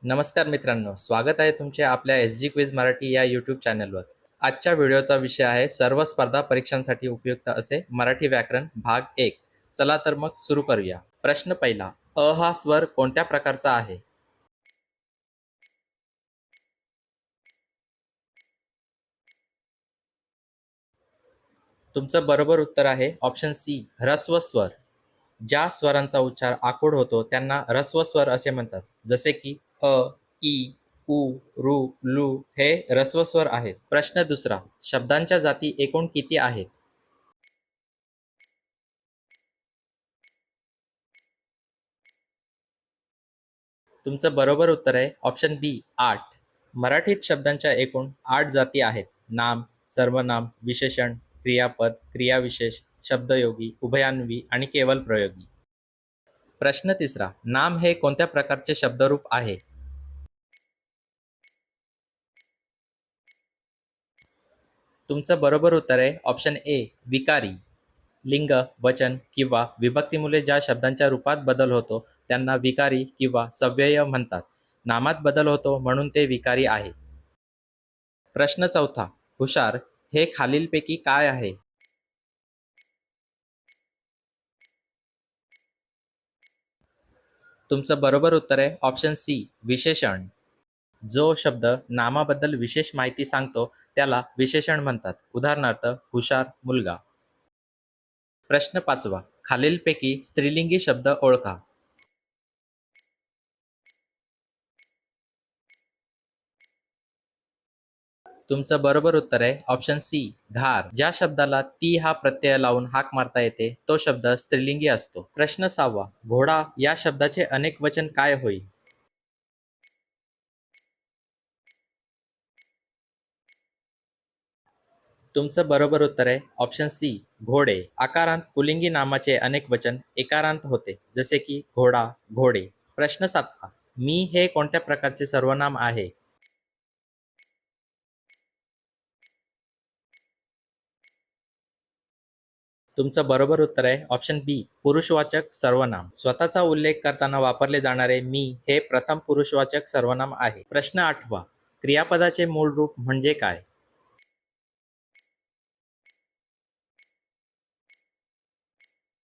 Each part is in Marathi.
नमस्कार मित्रांनो, स्वागत आहे तुमचे आपल्या एस जी क्विज मराठी या यूट्यूब चॅनलवर. आजच्या व्हिडिओचा विषय आहे सर्व स्पर्धा परीक्षांसाठी उपयुक्त असे मराठी व्याकरण भाग 1. चला तर मग सुरू करूया. प्रश्न पहिला, अ हा स्वर कोणत्या प्रकारचा आहे? तुमचं बरोबर उत्तर आहे ऑप्शन सी, ह्रस्व स्वर. ज्या स्वरांचा उच्चार आखूड होतो त्यांना ह्रस्व स्वर असे म्हणतात, जसे की अ, ई, उ, रू, लू हे ह्रस्व स्वर आहेत. प्रश्न दुसरा, शब्दांच्या जाती एकूण किती आहेत? तुमचं बरोबर उत्तर आहे ऑप्शन बी, 8. मराठीत शब्दांच्या एकूण 8 जाती आहेत. नाम, सर्वनाम, विशेषण, क्रियापद, क्रियाविशेष, शब्दयोगी, उभयान्वी आणि केवल प्रयोगी. प्रश्न तिसरा, नाम हे कोणत्या प्रकारचे शब्दरूप आहे? तुमचं बरोबर उत्तर आहे ऑप्शन ए, विकारी. लिंग, वचन किंवा विभक्तीमुळे ज्या शब्दांच्या रूपात बदल होतो त्यांना विकारी किंवा सव्यय म्हणतात. नामात बदल होतो म्हणून ते विकारी आहे. प्रश्न चौथा, हुशार हे खालीलपैकी काय आहे? तुमचं बरोबर उत्तर आहे ऑप्शन सी, विशेषण. जो शब्द नामाबद्दल विशेष माहिती सांगतो त्याला विशेषण म्हणतात. उदाहरणार्थ, हुशार मुलगा. प्रश्न पाचवा, खालीलपैकी स्त्रीलिंगी शब्द ओळखा. तुमचं बरोबर उत्तर आहे ऑप्शन सी, घार. ज्या शब्दाला ती हा प्रत्यय लावून हाक मारता येते तो शब्द स्त्रीलिंगी असतो. प्रश्न सहावा, घोडा या शब्दाचे अनेक वचन काय होईल? तुमचं बरोबर उत्तर आहे ऑप्शन सी, घोडे. आकारांत पुलिंगी नामाचे अनेक वचन एकारांत होते, जसे की घोडा, घोडे. प्रश्न सातवा, मी हे कोणत्या प्रकारचे सर्वनाम आहे? तुमचं बरोबर उत्तर आहे ऑप्शन बी, पुरुषवाचक सर्वनाम. स्वतःचा उल्लेख करताना वापरले जाणारे मी हे प्रथम पुरुषवाचक सर्वनाम आहे. प्रश्न आठवा, क्रियापदाचे मूळ रूप म्हणजे काय?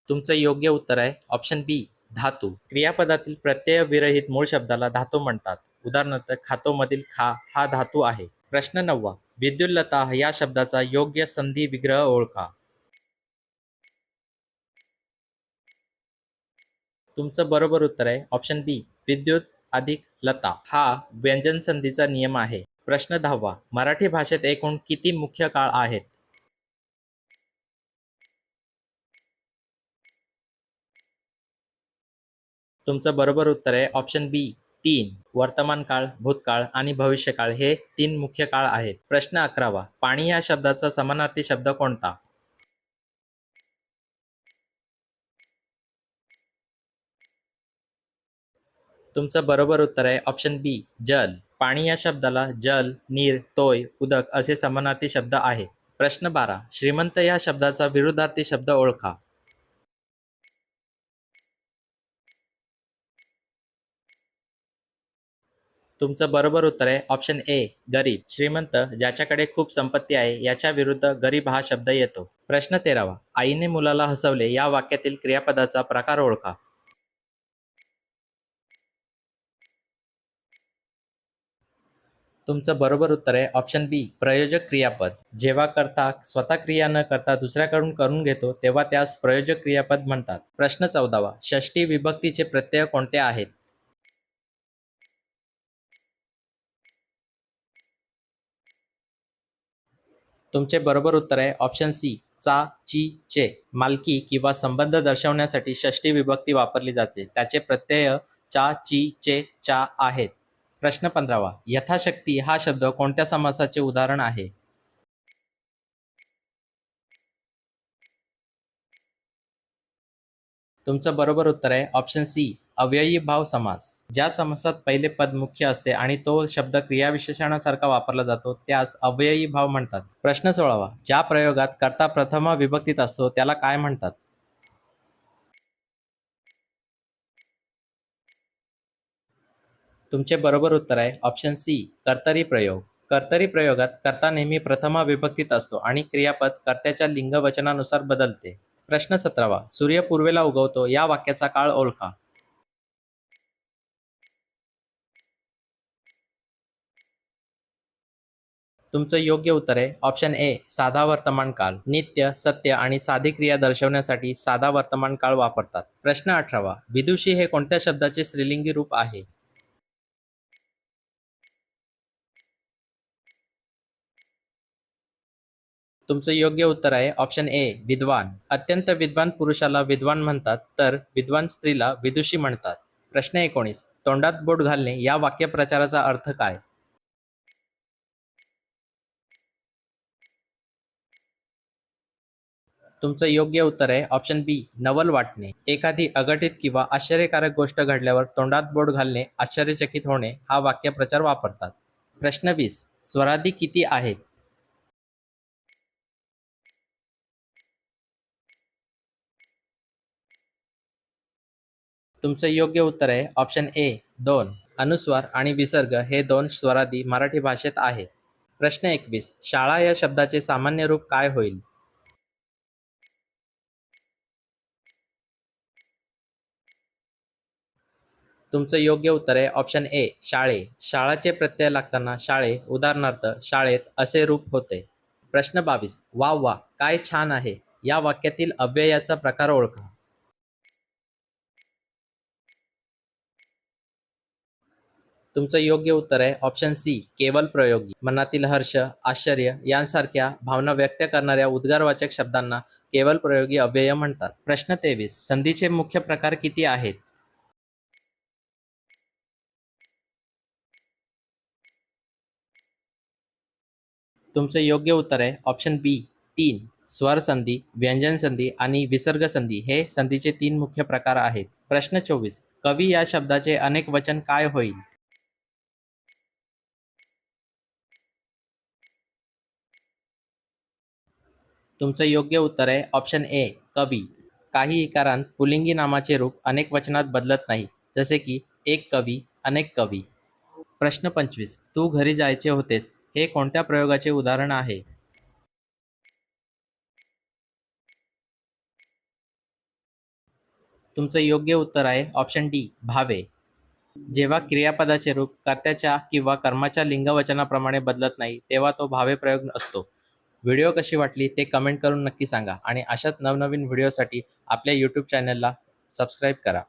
तुमचं योग्य उत्तर आहे ऑप्शन बी, धातू. क्रियापदातील प्रत्यय विरहित मूळ शब्दाला धातू म्हणतात. उदाहरणार्थ, खातो मधील खा हा धातू आहे. प्रश्न नववा, विद्युल्लता या शब्दाचा योग्य संधी विग्रह ओळखा. तुमचं बरोबर उत्तर आहे ऑप्शन बी, विद्युत अधिक लता. हा व्यंजन संधीचा नियम आहे. प्रश्न दहावा, मराठी भाषेत एकूण किती मुख्य काळ आहेत? तुमचं बरोबर उत्तर आहे ऑप्शन बी, 3. वर्तमान काळ, भूतकाळ आणि भविष्यकाळ हे 3 मुख्य काळ आहेत. प्रश्न 11वा, पाणी या शब्दाचा समानार्थी शब्द कोणता? तुमचं बरोबर उत्तर आहे ऑप्शन बी, जल. पाणी या शब्दाला जल, नीर, तोय, उदक असे समानार्थी शब्द आहेत. प्रश्न 12, श्रीमंत या शब्दाचा विरुद्धार्थी शब्द ओळखा. तुमचं बरोबर उत्तर आहे ऑप्शन ए, गरीब. श्रीमंत ज्याच्याकडे खूप संपत्ती आहे याच्या विरुद्ध गरीब हा शब्द येतो. प्रश्न 13वा, आईने मुलाला हसवले या वाक्यातील क्रियापदाचा प्रकार ओळखा. तुमचं बरोबर उत्तर आहे ऑप्शन बी, प्रयोजक क्रियापद. जेव्हा कर्ता स्वतः क्रिया न करता दुसऱ्याकडून करून घेतो तेव्हा त्यास प्रयोजक क्रियापद म्हणतात. प्रश्न 14वा, षष्ठी विभक्तीचे प्रत्यय कोणते आहेत? तुमचे बरोबर उत्तर आहे ऑप्शन सी, चा, ची, चे. मालकी किंवा संबंध दर्शवण्यासाठी षष्ठी विभक्ती वापरली जाते. त्याचे प्रत्यय चा, ची, चे, च्या आहेत. प्रश्न 15वा, यथाशक्ती हा शब्द कोणत्या समासाचे उदाहरण आहे? तुमचं बरोबर उत्तर आहे ऑप्शन सी, अव्ययी भाव समास. ज्या समासात पहिले पद मुख्य असते आणि तो शब्द क्रियाविशेषणासारखा वापरला जातो त्यास अव्ययी भाव म्हणतात. प्रश्न 16वा, ज्या प्रयोगात कर्ता प्रथमा विभक्तीत असतो त्याला काय म्हणतात? तुमचे बरोबर उत्तर आहे ऑप्शन सी कर्तरी प्रयोग. कर्तरी प्रयोगात कर्ता नेहमी प्रथमा विभक्तीत असतो आणि क्रियापद कर्त्याच्या लिंगवचनानुसार बदलते. प्रश्न 17वा. सूर्य पूर्वेला उगवतो या वाक्याचा काळ ओळखा. तुमचं योग्य उत्तर आहे ऑप्शन ए साधा वर्तमान काळ. नित्य, सत्य आणि साधी क्रिया दर्शवण्यासाठी साधा वर्तमान काळ वापरतात. प्रश्न 18वा. विदुषी हे कोणत्या शब्दाचे स्त्रीलिंगी रूप आहे? तुमचं योग्य उत्तर आहे ऑप्शन ए विद्वान. अत्यंत विद्वान पुरुषाला विद्वान म्हणतात तर विद्वान स्त्रीला विदुषी म्हणतात. प्रश्न 19. तोंडात बोट घालणे या वाक्यप्रचाराचा अर्थ काय? तुमचं योग्य उत्तर आहे ऑप्शन बी नवल वाटणे. एखादी अघटित किंवा आश्चर्यकारक गोष्ट घडल्यावर तोंडात बोट घालणे, आश्चर्यचकित होणे हा वाक्यप्रचार वापरतात. प्रश्न 20. स्वरादी किती आहेत? तुमचं योग्य उत्तर आहे ऑप्शन ए 2. अनुस्वार आणि विसर्ग हे दोन स्वरादी मराठी भाषेत आहेत. प्रश्न 21. शाळा या शब्दाचे सामान्य रूप काय होईल? तुमचं योग्य उत्तर आहे ऑप्शन ए शाळे. शाळाचे प्रत्यय लागताना शाळे, उदाहरणार्थ शाळेत असे रूप होते. प्रश्न 22. वा वा काय छान आहे या वाक्यातील अव्ययाचा प्रकार ओळखा. तुमचं योग्य उत्तर आहे ऑप्शन सी केवल प्रयोगी. मनातील हर्ष, आश्चर्य यांसारख्या भावना व्यक्त करणाऱ्या उद्गारवाचक शब्दांना केवल प्रयोगी अव्यय म्हणतात. प्रश्न 23. संधीचे मुख्य प्रकार किती आहेत? तुमचं योग्य उत्तर आहे ऑप्शन बी 3. स्वर संधी, व्यंजन संधी आणि विसर्ग संधी हे संधीचे 3 मुख्य प्रकार आहेत. प्रश्न 24. कवी या शब्दाचे अनेक वचन काय होईल? तुमचं योग्य उत्तर आहे ऑप्शन ए कवी. काही इकारांत पुल्लिंगी नामाचे रूप अनेक वचनात बदलत नाही, जसे की एक कवी, अनेक कवी. प्रश्न 25. तू घरी जायचे होतेस हे कोणत्या प्रयोगाचे उदाहरण आहे? तुमचं योग्य उत्तर आहे ऑप्शन डी भावे. जेव्हा क्रियापदाचे रूप कर्त्याच्या किंवा कर्माच्या लिंगवचनाप्रमाणे बदलत नाही तेव्हा तो भावे प्रयोग असतो. व्हिडिओ कशी वाटली ते कमेंट करून नक्की सांगा आणि अशाच नवनवीन व्हिडिओसाठी आपल्या यूट्यूब चॅनलला सबस्क्राईब करा.